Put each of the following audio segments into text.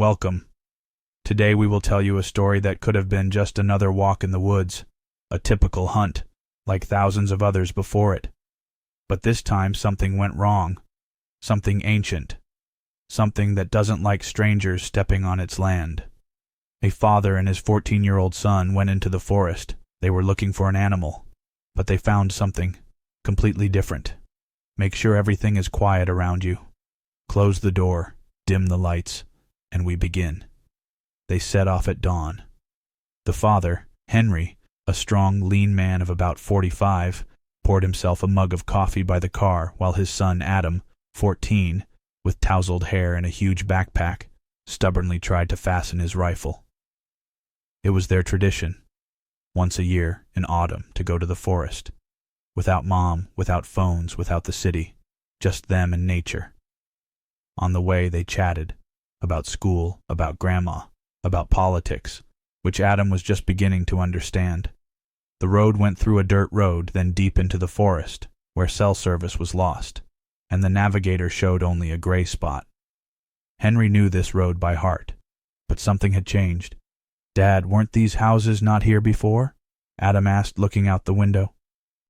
Welcome. Today we will tell you a story that could have been just another walk in the woods, a typical hunt, like thousands of others before it. But this time something went wrong, something ancient, something that doesn't like strangers stepping on its land. A father and his 14-year-old son went into the forest. They were looking for an animal, but they found something completely different. Make sure everything is quiet around you. Close the door, dim the lights, and we begin. They set off at dawn. The father, Henry, a strong, lean man of about 45, poured himself a mug of coffee by the car while his son Adam, 14, with tousled hair and a huge backpack, stubbornly tried to fasten his rifle. It was their tradition, once a year, in autumn, to go to the forest. Without mom, without phones, without the city, just them and nature. On the way they chatted, about school, about grandma, about politics, which Adam was just beginning to understand. The road went through a dirt road, then deep into the forest, where cell service was lost, and the navigator showed only a gray spot. Henry knew this road by heart, but something had changed. "Dad, weren't these houses not here before?" Adam asked, looking out the window.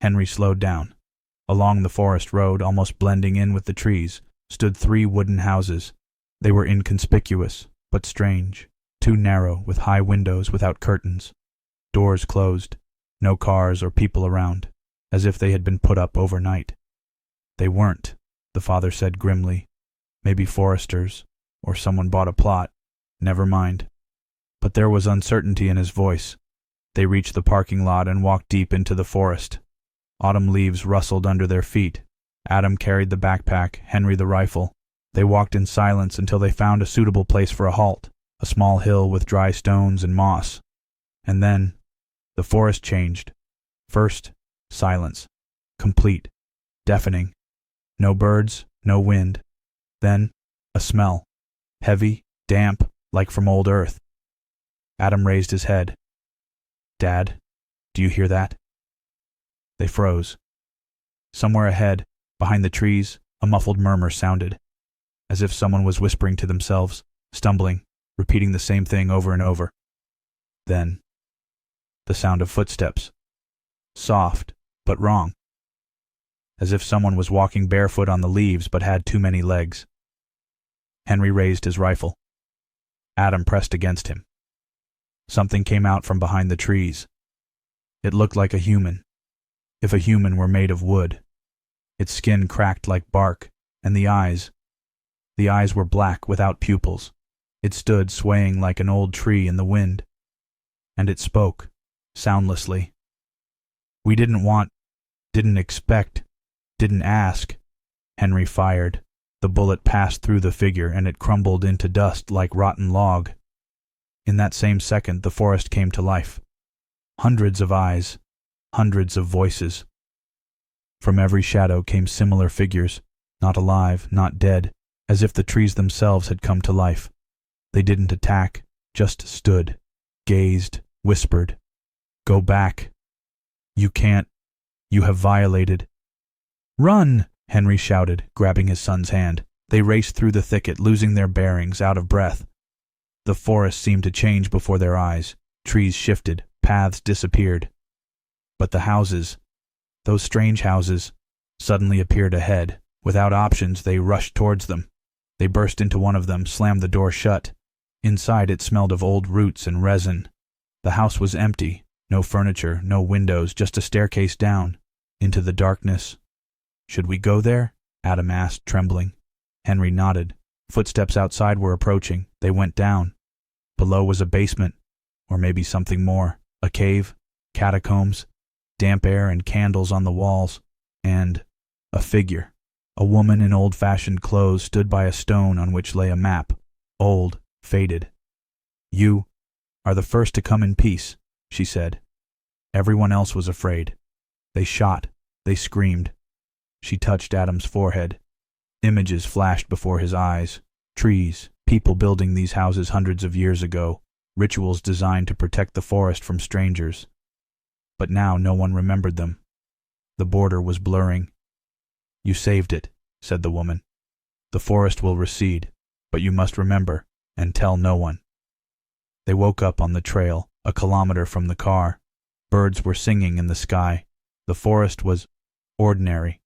Henry slowed down. Along the forest road, almost blending in with the trees, stood 3 wooden houses. They were inconspicuous, but strange, too narrow, with high windows without curtains. Doors closed, no cars or people around, as if they had been put up overnight. "They weren't," the father said grimly. "Maybe foresters, or someone bought a plot. Never mind." But there was uncertainty in his voice. They reached the parking lot and walked deep into the forest. Autumn leaves rustled under their feet. Adam carried the backpack, Henry the rifle. They walked in silence until they found a suitable place for a halt, a small hill with dry stones and moss. And then, the forest changed. First, silence. Complete. Deafening. No birds, no wind. Then, a smell. Heavy, damp, like from old earth. Adam raised his head. "Dad, do you hear that?" They froze. Somewhere ahead, behind the trees, a muffled murmur sounded, as if someone was whispering to themselves, stumbling, repeating the same thing over and over. Then, the sound of footsteps. Soft, but wrong. As if someone was walking barefoot on the leaves but had too many legs. Henry raised his rifle. Adam pressed against him. Something came out from behind the trees. It looked like a human, if a human were made of wood. Its skin cracked like bark, and the eyes were black without pupils. It stood swaying like an old tree in the wind. And it spoke, soundlessly. "We didn't expect, didn't ask." Henry fired. The bullet passed through the figure, and it crumbled into dust like rotten log. In that same second, the forest came to life. Hundreds of eyes, hundreds of voices. From every shadow came similar figures, not alive, not dead, as if the trees themselves had come to life. They didn't attack, just stood, gazed, whispered. "Go back. You can't. You have violated." "Run!" Henry shouted, grabbing his son's hand. They raced through the thicket, losing their bearings, out of breath. The forest seemed to change before their eyes. Trees shifted, paths disappeared. But the houses, those strange houses, suddenly appeared ahead. Without options, they rushed towards them. They burst into one of them, slammed the door shut. Inside it smelled of old roots and resin. The house was empty, no furniture, no windows, just a staircase down, into the darkness. "Should we go there?" Adam asked, trembling. Henry nodded. Footsteps outside were approaching. They went down. Below was a basement, or maybe something more. A cave, catacombs, damp air and candles on the walls, and a figure. A woman in old-fashioned clothes stood by a stone on which lay a map, old, faded. "You are the first to come in peace," she said. Everyone else was afraid. They shot. They screamed. She touched Adam's forehead. Images flashed before his eyes. Trees, people building these houses hundreds of years ago, rituals designed to protect the forest from strangers. But now no one remembered them. The border was blurring. "You saved it," said the woman. "The forest will recede, but you must remember, and tell no one. They woke up on the trail, a kilometer from the car. Birds were singing in the sky. The forest was ordinary.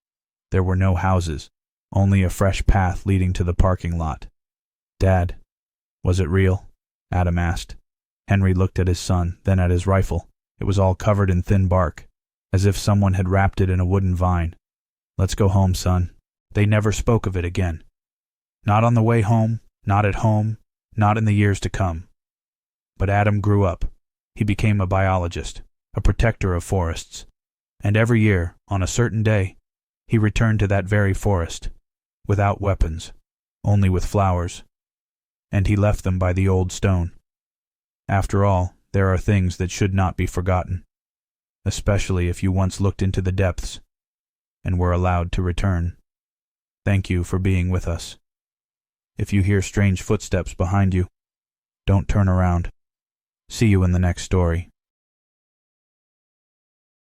There were no houses, only a fresh path leading to the parking lot. "Dad, was it real?" Adam asked. Henry looked at his son, then at his rifle. It was all covered in thin bark, as if someone had wrapped it in a wooden vine. "Let's go home, son." They never spoke of it again. Not on the way home, not at home, not in the years to come. But Adam grew up. He became a biologist, a protector of forests. And every year, on a certain day, he returned to that very forest, without weapons, only with flowers. And he left them by the old stone. After all, there are things that should not be forgotten, especially if you once looked into the depths and were allowed to return. Thank you for being with us. If you hear strange footsteps behind you, don't turn around. See you in the next story.